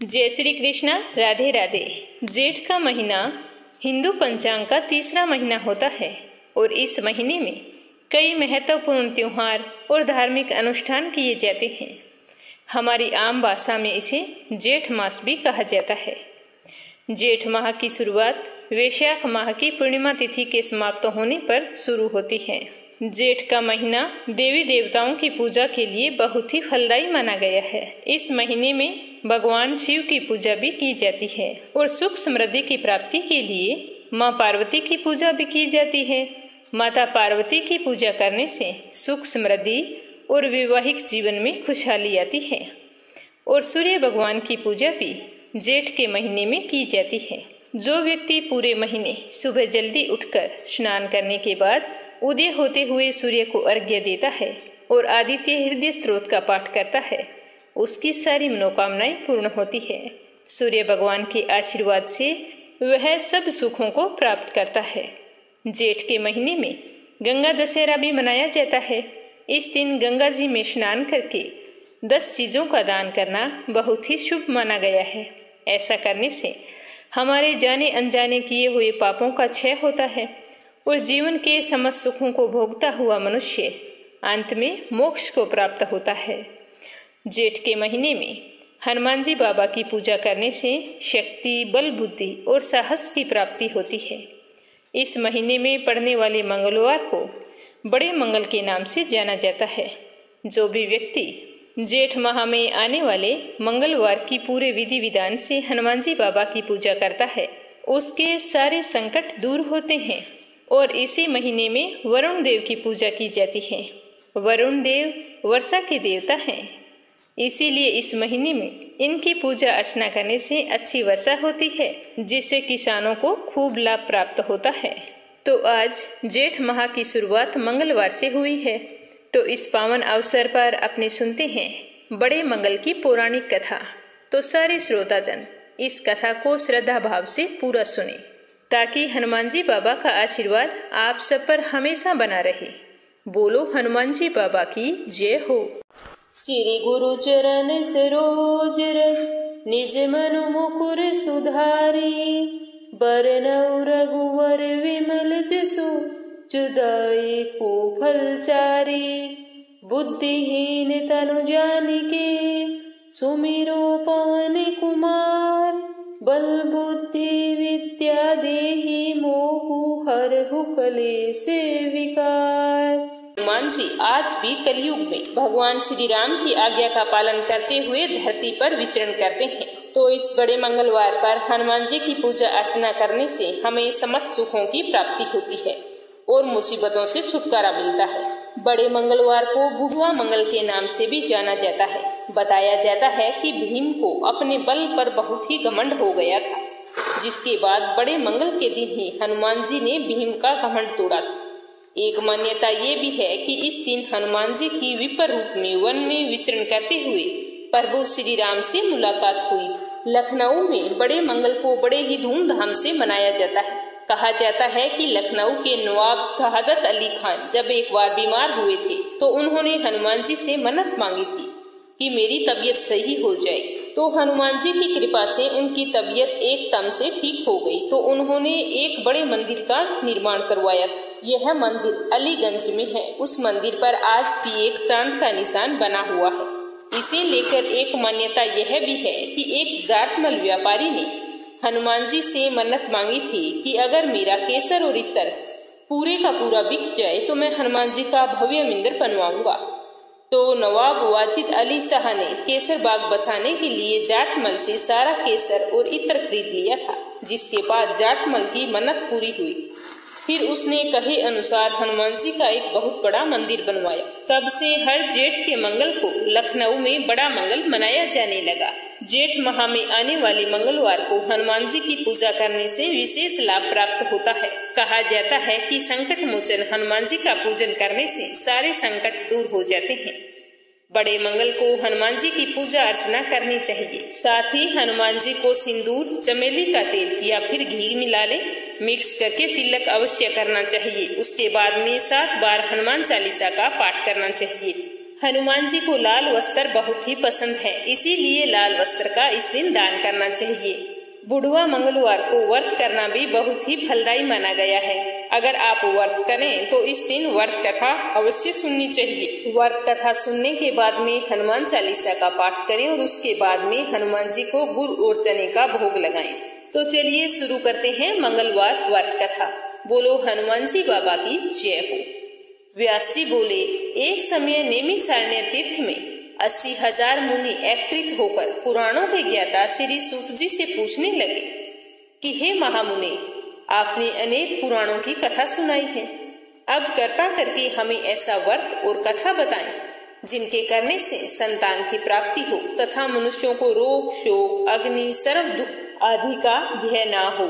जय श्री कृष्णा। राधे राधे। जेठ का महीना हिंदू पंचांग का तीसरा महीना होता है और इस महीने में कई महत्वपूर्ण त्योहार और धार्मिक अनुष्ठान किए जाते हैं। हमारी आम भाषा में इसे जेठ मास भी कहा जाता है। जेठ माह की शुरुआत वैशाख माह की पूर्णिमा तिथि के समाप्त होने पर शुरू होती है। जेठ का महीना देवी देवताओं की पूजा के लिए बहुत ही फलदायी माना गया है। इस महीने में भगवान शिव की पूजा भी की जाती है और सुख समृद्धि की प्राप्ति के लिए माँ पार्वती की पूजा भी की जाती है। माता पार्वती की पूजा करने से सुख समृद्धि और वैवाहिक जीवन में खुशहाली आती है। और सूर्य भगवान की पूजा भी जेठ के महीने में की जाती है। जो व्यक्ति पूरे महीने सुबह जल्दी उठकर स्नान करने के बाद उदय होते हुए सूर्य को अर्घ्य देता है और आदित्य हृदय स्तोत्र का पाठ करता है, उसकी सारी मनोकामनाएं पूर्ण होती है। सूर्य भगवान के आशीर्वाद से वह सब सुखों को प्राप्त करता है। जेठ के महीने में गंगा दशहरा भी मनाया जाता है। इस दिन गंगा जी में स्नान करके 10 चीजों का दान करना बहुत ही शुभ माना गया है। ऐसा करने से हमारे जाने अनजाने किए हुए पापों का क्षय होता है और जीवन के समस्त सुखों को भोगता हुआ मनुष्य अंत में मोक्ष को प्राप्त होता है। जेठ के महीने में हनुमान जी बाबा की पूजा करने से शक्ति, बल, बुद्धि और साहस की प्राप्ति होती है। इस महीने में पड़ने वाले मंगलवार को बड़े मंगल के नाम से जाना जाता है। जो भी व्यक्ति जेठ माह में आने वाले मंगलवार की पूरे विधि विधान से हनुमान जी बाबा की पूजा करता है, उसके सारे संकट दूर होते हैं। और इसी महीने में वरुण देव की पूजा की जाती है। वरुण देव वर्षा के देवता हैं, इसीलिए इस महीने में इनकी पूजा अर्चना करने से अच्छी वर्षा होती है, जिससे किसानों को खूब लाभ प्राप्त होता है। तो आज जेठ माह की शुरुआत मंगलवार से हुई है, तो इस पावन अवसर पर अपने सुनते हैं बड़े मंगल की पौराणिक कथा। तो सारे श्रोताजन इस कथा को श्रद्धा भाव से पूरा सुने, ताकि हनुमान जी बाबा का आशीर्वाद आप सब पर हमेशा बना रहे। बोलो हनुमान जी बाबा की जय हो। श्री गुरु चरण सरोज रज निज मनु मुकुर सुधारी, बरनउँ रघुवर विमल जसु जुदाई को फलचारी। बुद्धिहीन तनु जानिके सुमिरो पवन कुमार, बल बुद्धि विद्या देहि मोहु हरहु कलेश विकार। हनुमान जी आज भी कलयुग में भगवान श्री राम की आज्ञा का पालन करते हुए धरती पर विचरण करते हैं। तो इस बड़े मंगलवार पर हनुमान जी की पूजा अर्चना करने से हमें समस्त सुखों की प्राप्ति होती है और मुसीबतों से छुटकारा मिलता है। बड़े मंगलवार को भुगवा मंगल के नाम से भी जाना जाता है। बताया जाता है कि भीम को अपने बल पर बहुत ही घमंड हो गया था, जिसके बाद बड़े मंगल के दिन ही हनुमान जी ने भीम का घमंड तोड़ा था। एक मान्यता ये भी है कि इस दिन हनुमान जी की विपर रूप में वन में विचरण करते हुए प्रभु श्री राम से मुलाकात हुई। लखनऊ में बड़े मंगल को बड़े ही धूमधाम से मनाया जाता है। कहा जाता है कि लखनऊ के नवाब शहादत अली खान जब एक बार बीमार हुए थे, तो उन्होंने हनुमान जी से मन्नत मांगी थी कि मेरी तबीयत सही हो जाए। तो हनुमान जी की कृपा से उनकी तबीयत एकदम से ठीक हो गई। तो उन्होंने एक बड़े मंदिर का निर्माण करवाया था। यह मंदिर अलीगंज में है। उस मंदिर पर आज भी एक चांद का निशान बना हुआ है। इसे लेकर एक मान्यता यह भी है कि एक जाटमल व्यापारी ने हनुमान जी से मन्नत मांगी थी कि अगर मेरा केसर और इत्र पूरे का पूरा बिक जाए तो मैं हनुमान जी का भव्य मंदिर बनवाऊंगा। तो नवाब वाजिद अली शाह ने केसर बाग बसाने के लिए जाटमल से सारा केसर और इत्र खरीद लिया था, जिसके बाद जाटमल की मन्नत पूरी हुई। फिर उसने कहे अनुसार हनुमान जी का एक बहुत बड़ा मंदिर बनवाया। तब से हर जेठ के मंगल को लखनऊ में बड़ा मंगल मनाया जाने लगा। जेठ माह में आने वाले मंगलवार को हनुमान जी की पूजा करने से विशेष लाभ प्राप्त होता है। कहा जाता है कि संकट मोचन हनुमान जी का पूजन करने से सारे संकट दूर हो जाते हैं। बड़े मंगल को हनुमान जी की पूजा अर्चना करनी चाहिए। साथ ही हनुमान जी को सिंदूर, चमेली का तेल या फिर घी मिला ले मिक्स करके तिलक अवश्य करना चाहिए। उसके बाद में 7 बार हनुमान चालीसा का पाठ करना चाहिए। हनुमान जी को लाल वस्त्र बहुत ही पसंद है, इसीलिए लाल वस्त्र का इस दिन दान करना चाहिए। बुधवार मंगलवार को व्रत करना भी बहुत ही फलदायी माना गया है। अगर आप व्रत करें तो इस दिन व्रत कथा अवश्य सुननी चाहिए। व्रत कथा सुनने के बाद में हनुमान चालीसा का पाठ करें और उसके बाद में हनुमान जी को गुड़ और चने का भोग लगाएं। तो चलिए शुरू करते हैं मंगलवार व्रत कथा। बोलो हनुमान जी बाबा की जय हो। व्यास जी बोले, एक समय नैमिषारण्य तीर्थ में 80,000 मुनि एकत्रित होकर पुराणों के ज्ञाता श्री सूत जी से पूछने लगे कि हे महामुनि, आपने अनेक पुराणों की कथा सुनाई है, अब कृपा करके हमें ऐसा व्रत और कथा बताएं जिनके करने से संतान की प्राप्ति हो तथा मनुष्यों को रोग, शोक, अग्नि, सर्व दुख आदि का भय ना हो,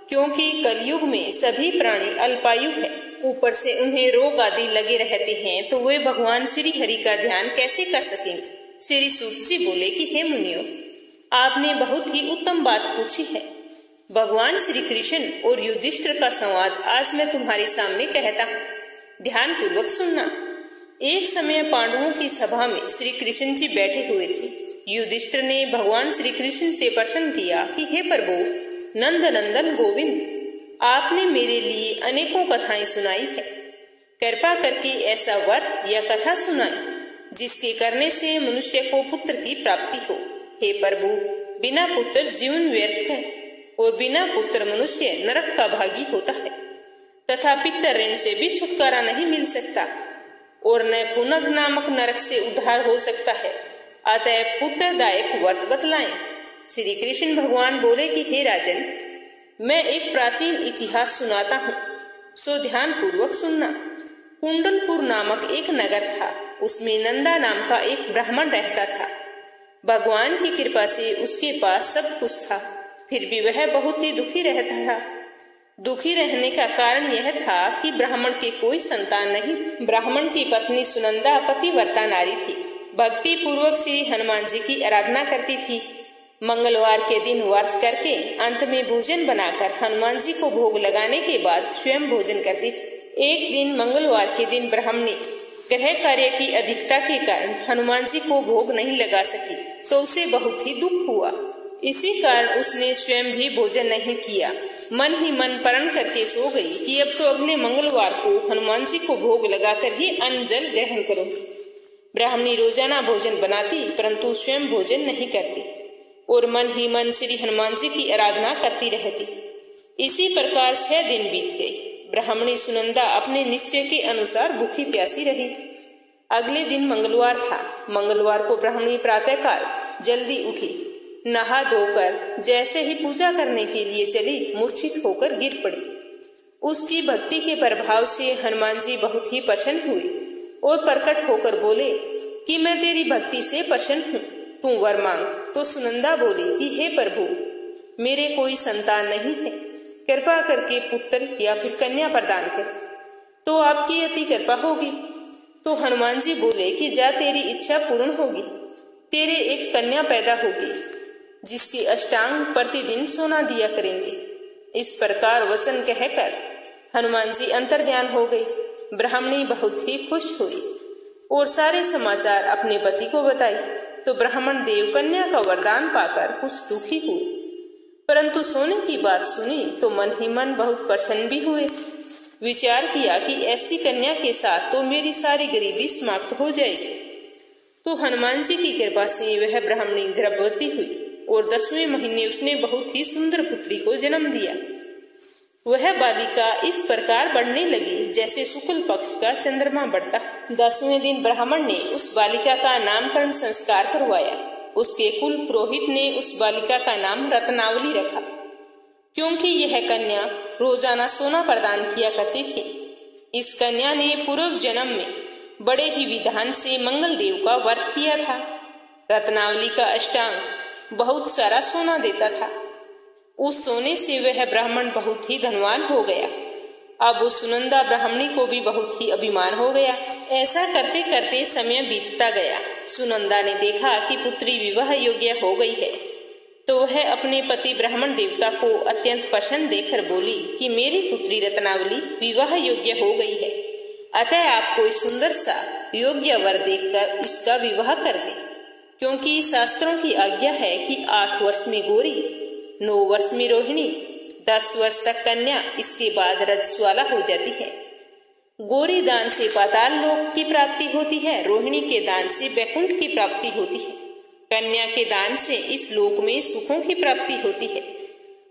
क्योंकि कलयुग में सभी प्राणी अल्पायु है। ऊपर से उन्हें रोग आदि लगे रहते हैं, तो वे भगवान श्री हरि का ध्यान कैसे कर सकेंगे। श्री सूत जी बोले कि हे मुनियों, आपने बहुत ही उत्तम बात पूछी है। भगवान श्री कृष्ण और युधिष्ठिर का संवाद आज मैं तुम्हारे सामने कहता हूँ, ध्यान पूर्वक सुनना। एक समय पांडवों की सभा में श्री कृष्ण जी बैठे हुए थे। युधिष्ठिर ने भगवान श्री कृष्ण से प्रश्न किया कि हे प्रभु नंद नंदन गोविंद, आपने मेरे लिए अनेकों कथाएं सुनाई है, कृपा करके ऐसा व्रत या कथा सुनाएं जिसके करने से मनुष्य को पुत्र की प्राप्ति हो। हे प्रभु, बिना पुत्र जीवन व्यर्थ है और बिना पुत्र मनुष्य नरक का भागी होता है तथा पितर ऋण से भी छुटकारा नहीं मिल सकता और न पुनग नामक नरक से उद्धार हो सकता है। अतः पुत्रदायक व्रत बतलाएं। श्री कृष्ण भगवान बोले कि हे राजन, मैं एक प्राचीन इतिहास सुनाता हूँ, सो ध्यान पूर्वक सुनना। कुंडलपुर नामक एक नगर था, उसमें नंदा नाम का एक ब्राह्मण रहता था। भगवान की कृपा से उसके पास सब कुछ था, फिर भी वह बहुत ही दुखी रहता था। दुखी रहने का कारण यह था कि ब्राह्मण के कोई संतान नहीं। ब्राह्मण की पत्नी सुनंदा पतिव्रता नारी थी, भक्ति पूर्वक से हनुमान जी की आराधना करती थी। मंगलवार के दिन व्रत करके अंत में भोजन बनाकर हनुमान जी को भोग लगाने के बाद स्वयं भोजन करती थी। एक दिन मंगलवार के दिन ब्राह्मणी गृह कार्य की अधिकता के कारण हनुमान जी को भोग नहीं लगा सकी, तो उसे बहुत ही दुख हुआ। इसी कारण उसने स्वयं भी भोजन नहीं किया, मन ही मन प्रण करके सो गई कि अब तो अगले मंगलवार को हनुमान जी को भोग लगाकर ही अन्न जल ग्रहण करूंगी। ब्राह्मणी रोजाना भोजन बनाती परंतु स्वयं भोजन नहीं करती और मन ही मन श्री हनुमान जी की आराधना करती रहती। इसी प्रकार 6 दिन बीत गए। ब्राह्मणी सुनंदा अपने निश्चय के अनुसार भूखी प्यासी रही। अगले दिन मंगलवार था। मंगलवार को ब्राह्मणी प्रातःकाल जल्दी उठी, नहा धोकर जैसे ही पूजा करने के लिए चली, मूर्छित होकर गिर पड़ी। उसकी भक्ति के प्रभाव से हनुमान जी बहुत ही प्रसन्न हुए और प्रकट होकर बोले कि मैं तेरी भक्ति से प्रसन्न हूँ, तू वर मांग। तो सुनंदा बोली कि हे प्रभु, मेरे कोई संतान नहीं है, कृपा करके पुत्र या फिर कन्या प्रदान कर, तो आपकी अति कृपा होगी। तो हनुमान जी बोले कि जा, तेरी इच्छा पूर्ण होगी, तेरे एक कन्या पैदा होगी जिसकी अष्टांग प्रतिदिन सोना दिया करेंगे। इस प्रकार वचन कहकर हनुमान जी अंतर्ध्यान हो गई। ब्राह्मणी बहुत ही खुश हुई और सारे समाचार अपने पति को बताई। तो ब्राह्मण देव कन्या का वरदान पाकर कुछ दुखी हुए, परंतु सोने की बात सुनी तो मन ही मन बहुत प्रसन्न भी हुए। विचार किया कि ऐसी कन्या के साथ तो मेरी सारी गरीबी समाप्त हो जाएगी। तो हनुमान जी की कृपा से वह ब्राह्मणी गर्भवती हुई और 10वें महीने उसने बहुत ही सुंदर पुत्री को जन्म दिया। वह बालिका इस प्रकार बढ़ने लगी जैसे शुक्ल पक्ष का चंद्रमा बढ़ता। 10वें दिन ब्राह्मण ने उस बालिका का नामकरण संस्कार करवाया। उसके कुल पुरोहित ने उस बालिका का नाम रत्नावली रखा, क्योंकि यह कन्या रोजाना सोना प्रदान किया करती थी। इस कन्या ने पूर्व जन्म में बड़े ही विधान से मंगल देव का व्रत किया था। रत्नावली का अष्टांग बहुत सारा सोना देता था। उस सोने से वह ब्राह्मण बहुत ही धनवान हो गया। अब उस सुनंदा ब्राह्मणी को भी बहुत ही अभिमान हो गया। ऐसा करते करते समय बीतता गया। सुनंदा ने देखा कि पुत्री विवाह योग्य हो गई है, तो वह अपने पति ब्राह्मण देवता को अत्यंत प्रसन्न देखकर बोली कि मेरी पुत्री रत्नावली विवाह योग्य हो गई है, अतः आप कोई सुंदर सा योग्य वर देखकर इसका विवाह कर दे, क्योंकि शास्त्रों की आज्ञा है कि 8 वर्ष में गौरी, 9 वर्ष में रोहिणी, 10 वर्ष तक कन्या, इसके बाद रजस्वाला हो जाती है। गौरी दान से पाताल लोक की प्राप्ति होती है, रोहिणी के दान से वैकुंठ की प्राप्ति होती है, कन्या के दान से इस लोक में सुखों की प्राप्ति होती है।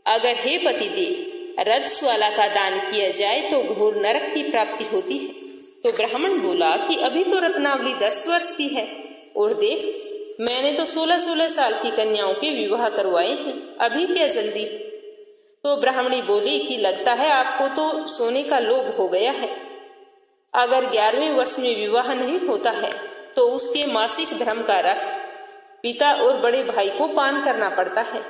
अगर हे पतिदेव रजस्वाला का दान किया जाए तो घोर नरक की प्राप्ति होती है। तो ब्राह्मण बोला कि अभी तो रत्नावली 10 वर्ष की है, और देख मैंने तो 16-16 साल की कन्याओं के विवाह करवाए हैं, अभी क्या जल्दी है। तो ब्राह्मणी बोली कि लगता है आपको तो सोने का लोभ हो गया है। अगर 11वें वर्ष में विवाह नहीं होता है तो उसके मासिक धर्म का रक्त पिता और बड़े भाई को पान करना पड़ता है।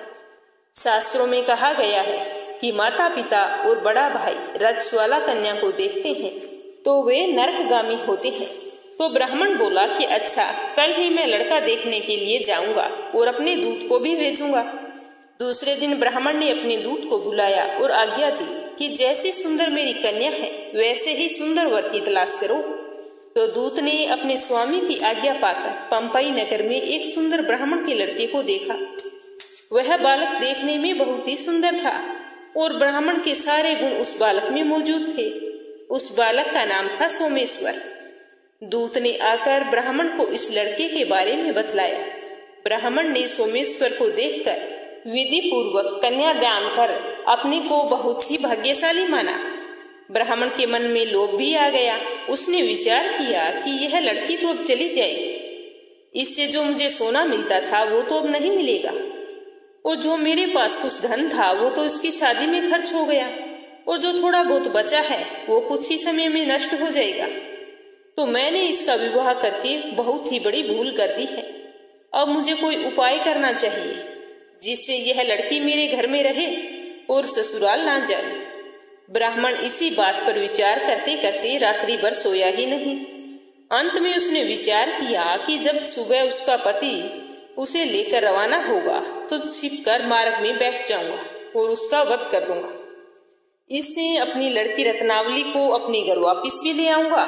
शास्त्रों में कहा गया है कि माता पिता और बड़ा भाई रजस्वाला कन्या को देखते हैं तो वे नरकगामी होते हैं। तो ब्राह्मण बोला कि अच्छा, कल ही मैं लड़का देखने के लिए जाऊंगा और अपने दूत को भी भेजूंगा। दूसरे दिन ब्राह्मण ने अपने दूत को बुलाया और आज्ञा दी कि जैसी सुंदर मेरी कन्या है वैसे ही सुंदर वर की तलाश करो। तो दूत ने अपने स्वामी की आज्ञा पाकर पंपाई नगर में एक सुंदर ब्राह्मण के लड़के को देखा। वह बालक देखने में बहुत ही सुंदर था और ब्राह्मण के सारे गुण उस बालक में मौजूद थे। उस बालक का नाम था सोमेश्वर। दूत ने आकर ब्राह्मण को इस लड़के के बारे में बतलाया। ब्राह्मण ने सोमेश्वर को देखकर विधि पूर्वक कन्या दान कर अपने को बहुत ही भाग्यशाली माना। ब्राह्मण के मन में लोभ भी आ गया। उसने विचार किया कि यह लड़की तो अब चली जाएगी, इससे जो मुझे सोना मिलता था वो तो अब नहीं मिलेगा, और जो मेरे पास कुछ धन था वो तो इसकी शादी में खर्च हो गया, और जो थोड़ा बहुत बचा है वो कुछ ही समय में नष्ट हो जाएगा। तो मैंने इसका विवाह करके बहुत ही बड़ी भूल कर दी है। अब मुझे कोई उपाय करना चाहिए जिससे यह लड़की मेरे घर में रहे और ससुराल ना जाए। ब्राह्मण इसी बात पर विचार करते करते रात्रि भर सोया ही नहीं। अंत में उसने विचार किया कि जब सुबह उसका पति उसे लेकर रवाना होगा तो छिपकर मार्ग में बैठ जाऊंगा और उसका वध कर दूंगा। इससे अपनी लड़की रत्नावली को अपने घर वापिस भी ले आऊंगा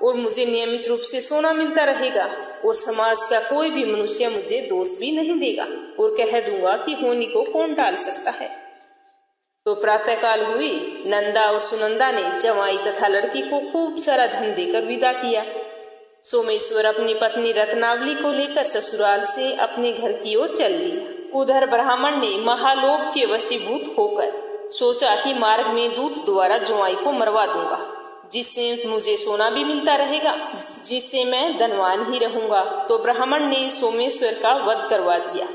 और मुझे नियमित रूप से सोना मिलता रहेगा और समाज का कोई भी मनुष्य मुझे दोष भी नहीं देगा और कह दूंगा कि होनी को कौन टाल सकता है। तो प्रातःकाल हुई। नंदा और सुनंदा ने जवाई तथा लड़की को खूब सारा धन देकर विदा किया। सोमेश्वर अपनी पत्नी रत्नावली को लेकर ससुराल से अपने घर की ओर चल दिया। उधर ब्राह्मण ने महालोभ के वशीभूत होकर सोचा कि मार्ग में दूत द्वारा जवाई को मरवा दूंगा, जिससे मुझे सोना भी मिलता रहेगा, जिससे मैं धनवान ही रहूंगा। तो ब्राह्मण ने सोमेश्वर का वध करवा दिया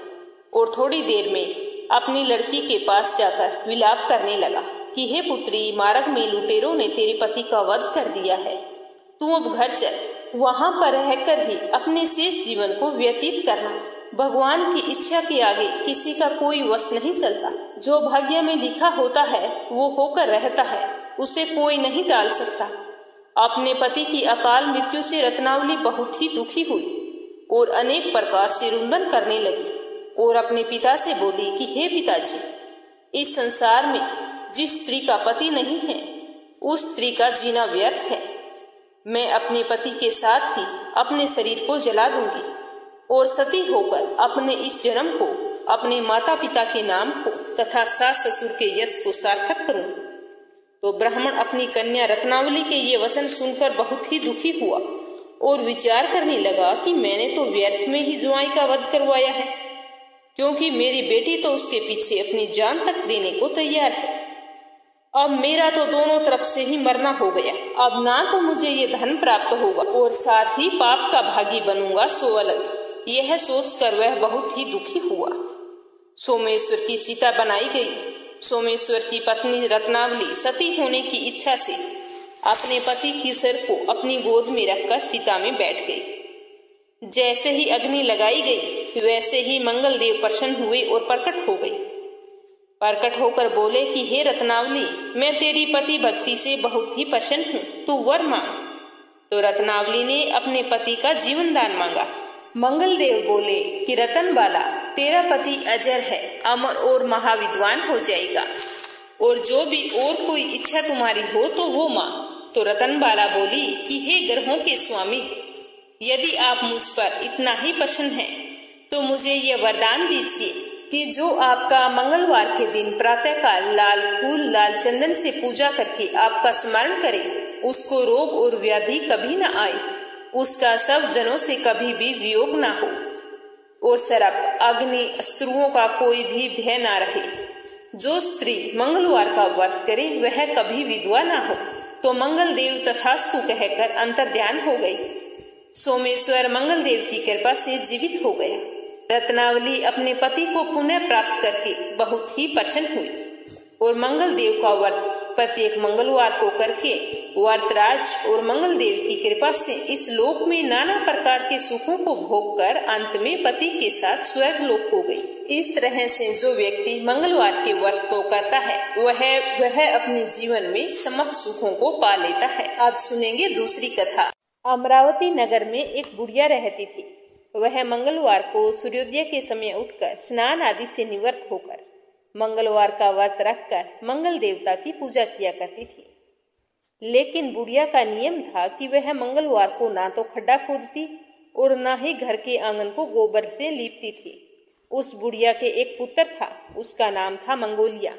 और थोड़ी देर में अपनी लड़की के पास जाकर विलाप करने लगा कि हे पुत्री, मार्ग में लुटेरों ने तेरे पति का वध कर दिया है। तू अब घर चल, वहां पर रहकर ही अपने शेष जीवन को व्यतीत करना। भगवान की इच्छा के आगे किसी का कोई वश नहीं चलता। जो भाग्य में लिखा होता है वो होकर रहता है, उसे कोई नहीं टाल सकता। अपने पति की अकाल मृत्यु से रत्नावली बहुत ही दुखी हुई और अनेक प्रकार से रुंदन करने लगी और अपने पिता से बोली कि हे पिताजी, इस संसार में जिस स्त्री का पति नहीं है उस स्त्री का जीना व्यर्थ है। मैं अपने पति के साथ ही अपने शरीर को जला दूंगी और सती होकर अपने इस जन्म को, अपने माता पिता के नाम को तथा सास ससुर के यश को सार्थक करूंगी। तो ब्राह्मण अपनी कन्या रत्नावली के ये वचन सुनकर बहुत ही दुखी हुआ और विचार करने लगा कि मैंने तो व्यर्थ में ही जुआई का वध करवाया है, क्योंकि मेरी बेटी तो उसके पीछे अपनी जान तक देने को तैयार है। अब मेरा तो दोनों तरफ से ही मरना हो गया। अब ना तो मुझे ये धन प्राप्त होगा और साथ ही पाप का भागी बनूंगा सो अलग। यह सोचकर वह बहुत ही दुखी हुआ। सोमेश्वर की चिता बनाई गई। सोमेश्वर की पत्नी रत्नावली सती होने की इच्छा से अपने पति की सिर को अपनी गोद में रखकर चिता में बैठ गई। जैसे ही अग्नि लगाई गई वैसे ही मंगल देव प्रसन्न हुए और प्रकट हो गए। प्रकट होकर बोले कि हे रत्नावली, मैं तेरी पति भक्ति से बहुत ही प्रसन्न हूँ, तू वर मांग। तो रत्नावली ने अपने पति का जीवन दान मांगा। मंगल देव बोले कि रतन बाला, तेरा पति अजर है, अमर और महाविद्वान हो जाएगा, और जो भी और कोई इच्छा तुम्हारी हो तो वो मांग। तो रतनबाला बोली कि हे ग्रहों के स्वामी, यदि आप मुझ पर इतना ही प्रसन्न हैं तो मुझे यह वरदान दीजिए कि जो आपका मंगलवार के दिन प्रातःकाल लाल फूल लाल चंदन से पूजा करके आपका स्मरण करे, उसको रोग और व्याधि कभी न आए, उसका सब जनों से कभी भी वियोग ना हो और सर्प अग्नि अस्त्रुओं का कोई भी भय ना रहे। जो स्त्री मंगलवार का व्रत करे वह कभी विधवा ना हो। तो मंगल देव तथास्तु कहकर अंतर्ध्यान हो गई। सोमेश्वर मंगल देव की कृपा से जीवित हो गया। रत्नावली अपने पति को पुनः प्राप्त करके बहुत ही प्रसन्न हुई और मंगल देव का व्रत प्रत्येक मंगलवार को करके व्रतराज और मंगल देव की कृपा से इस लोक में नाना प्रकार के सुखों को भोग कर अंत में पति के साथ स्वर्ग लोक हो गई। इस तरह से जो व्यक्ति मंगलवार के व्रत को करता है वह अपने जीवन में समस्त सुखों को पा लेता है। अब सुनेंगे दूसरी कथा। अमरावती नगर में एक बुढ़िया रहती थी। वह मंगलवार को सूर्योदय के समय उठकर स्नान आदि से निवृत्त होकर मंगलवार का व्रत रखकर मंगल देवता की पूजा किया करती थी। लेकिन बुढ़िया का नियम था कि वह मंगलवार को ना तो खड्डा खोदती और ना ही घर के आंगन को गोबर से लीपती थी। उस बुढ़िया के एक पुत्र था, उसका नाम था मंगोलिया।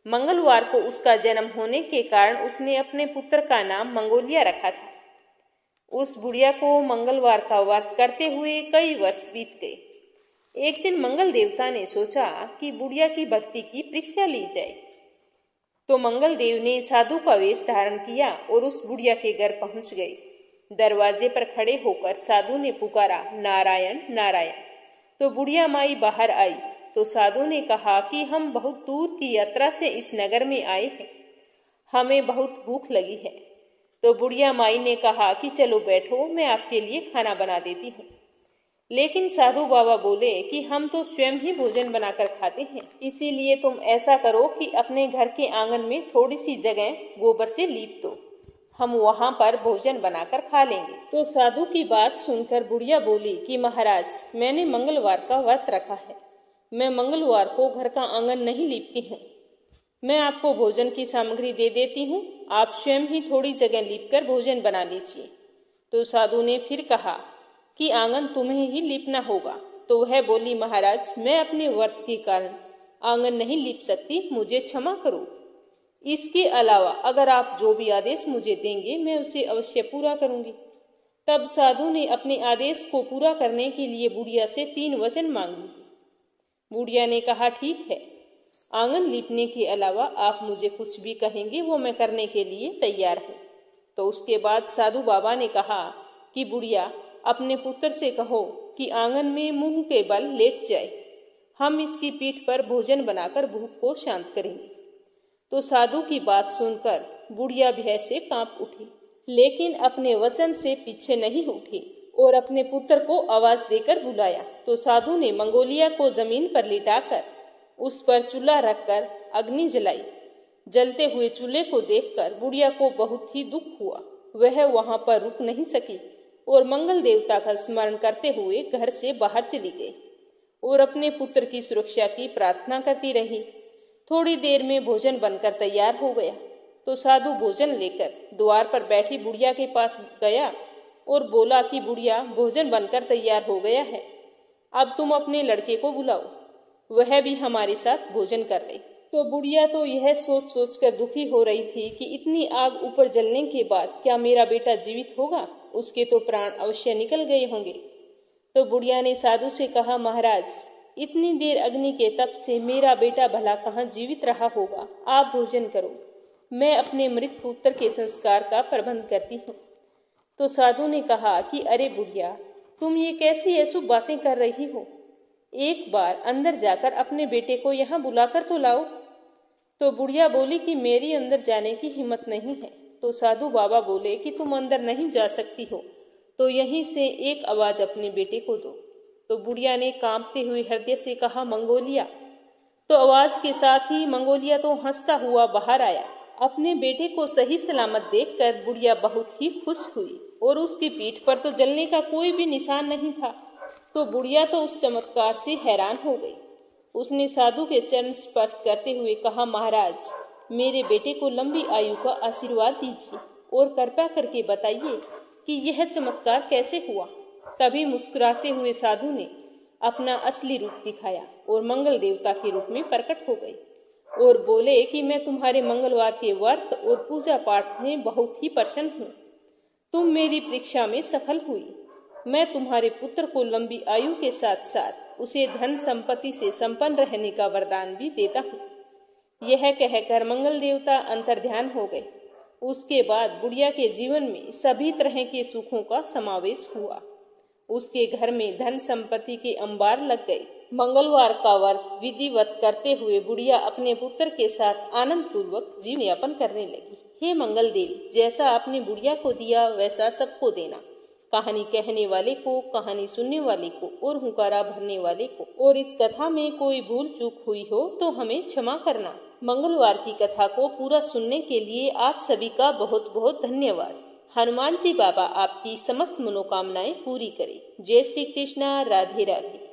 मंगलवार को उसका जन्म होने के कारण उसने अपने पुत्र का नाम मंगोलिया रखा था। उस बुढ़िया को मंगलवार का व्रत करते हुए कई वर्ष बीत गए। एक दिन मंगल देवता ने सोचा कि बुढ़िया की भक्ति की परीक्षा ली जाए। तो मंगल देव ने साधु का वेश धारण किया और उस बुढ़िया के घर पहुंच गए। दरवाजे पर खड़े होकर साधु ने पुकारा, नारायण नारायण। तो बुढ़िया माई बाहर आई तो साधु ने कहा कि हम बहुत दूर की यात्रा से इस नगर में आए हैं, हमें बहुत भूख लगी है। तो बुढ़िया माई ने कहा कि चलो बैठो, मैं आपके लिए खाना बना देती हूँ। लेकिन साधु बाबा बोले कि हम तो स्वयं ही भोजन बनाकर खाते हैं, इसीलिए तुम ऐसा करो कि अपने घर के आंगन में थोड़ी सी जगह गोबर से लीप दो, हम वहां पर भोजन बनाकर खा लेंगे। तो साधु की बात सुनकर बुढ़िया बोली कि महाराज, मैंने मंगलवार का व्रत रखा है, मैं मंगलवार को घर का आंगन नहीं लीपती हूँ। मैं आपको भोजन की सामग्री दे देती हूँ, आप स्वयं ही थोड़ी जगह लीप कर भोजन बना लीजिए। तो साधु ने फिर कहा कि आंगन तुम्हें ही लीपना होगा। तो वह बोली, महाराज, मैं अपने व्रत के कारण आंगन नहीं लीप सकती, मुझे क्षमा करो। इसके अलावा अगर आप जो भी आदेश मुझे देंगे मैं उसे अवश्य पूरा करूंगी। तब साधु ने अपने आदेश को पूरा करने के लिए बुढ़िया से 3 वचन मांग लिए। बुढ़िया ने कहा, ठीक है, आंगन लीपने के अलावा आप मुझे कुछ भी कहेंगे वो मैं करने के लिए तैयार हूँ। तो उसके बाद साधु बाबा ने कहा कि बुढ़िया, अपने पुत्र से कहो कि आंगन में मुंह के बल लेट जाए, हम इसकी पीठ पर भोजन बनाकर भूख को शांत करेंगे। तो साधु की बात सुनकर बुढ़िया भय से कांप उठी, लेकिन अपने वचन से पीछे नहीं उठी और अपने पुत्र को आवाज देकर बुलाया। तो साधु ने मंगोलिया को जमीन पर लिटाकर उस पर चूल्हा रखकर अग्नि जलाई। जलते हुए चूल्हे को देखकर बुढ़िया को बहुत ही दुख हुआ। वह वहां पर रुक नहीं सकी और मंगल देवता का स्मरण करते हुए घर से बाहर चली गई और अपने पुत्र की सुरक्षा की प्रार्थना करती रही। थोड़ी देर में भोजन बनकर तैयार हो गया। तो साधु भोजन लेकर द्वार पर बैठी बुढ़िया के पास गया और बोला कि बुढ़िया, भोजन बनकर तैयार हो गया है, अब तुम अपने लड़के को बुलाओ, वह भी हमारे साथ भोजन कर ले। तो बुढ़िया तो यह सोच कर दुखी हो रही थी कि इतनी आग ऊपर जलने के बाद क्या मेरा बेटा जीवित होगा, उसके तो प्राण अवश्य निकल गए होंगे। तो बुढ़िया ने साधु से कहा, महाराज, इतनी देर अग्नि के तप से मेरा बेटा भला कहाँ जीवित रहा होगा, आप भोजन करो, मैं अपने मृत पुत्र के संस्कार का प्रबंध करती हूँ। तो साधु ने कहा कि अरे बुढ़िया, तुम ये कैसी अशुभ बातें कर रही हो, एक बार अंदर जाकर अपने बेटे को यहाँ बुलाकर तो लाओ। तो बुढ़िया बोली कि मेरी अंदर जाने की हिम्मत नहीं है। तो साधु बाबा बोले कि तुम अंदर नहीं जा सकती हो तो यहीं से एक आवाज अपने बेटे को दो। तो बुढ़िया ने कांपते हुए हृदय से कहा, मंगोलिया। तो आवाज के साथ ही मंगोलिया तो हंसता हुआ बाहर आया। अपने बेटे को सही सलामत देखकर बुढ़िया बहुत ही खुश हुई और उसकी पीठ पर तो जलने का कोई भी निशान नहीं था। तो बुढ़िया तो उस चमत्कार से हैरान हो गई। उसने साधु के चरण स्पर्श करते हुए कहा, महाराज, मेरे बेटे को लंबी आयु का आशीर्वाद दीजिए और कृपा करके बताइए कि यह चमत्कार कैसे हुआ। तभी मुस्कुराते हुए साधु ने अपना असली रूप दिखाया और मंगल देवता के रूप में प्रकट हो गए और बोले कि मैं तुम्हारे मंगलवार के व्रत और पूजा पाठ से बहुत ही प्रसन्न हूँ। तुम मेरी परीक्षा में सफल हुई। मैं तुम्हारे पुत्र को लंबी आयु के साथ साथ उसे धन संपत्ति से संपन्न रहने का वरदान भी देता हूँ। यह कहकर मंगल देवता अंतर्ध्यान हो गए। उसके बाद बुढ़िया के जीवन में सभी तरह के सुखों का समावेश हुआ। उसके घर में धन संपत्ति के अंबार लग गए। मंगलवार का व्रत विधिवत करते हुए बुढ़िया अपने पुत्र के साथ आनंद पूर्वक जीवन यापन करने लगी। हे मंगल देव, जैसा आपने बुढ़िया को दिया वैसा सबको देना। कहानी कहने वाले को, कहानी सुनने वाले को और हुंकारा भरने वाले को। और इस कथा में कोई भूल चूक हुई हो तो हमें क्षमा करना। मंगलवार की कथा को पूरा सुनने के लिए आप सभी का बहुत बहुत धन्यवाद। हनुमान जी बाबा आपकी समस्त मनोकामनाएं पूरी करें। जय श्री कृष्णा। राधे राधे।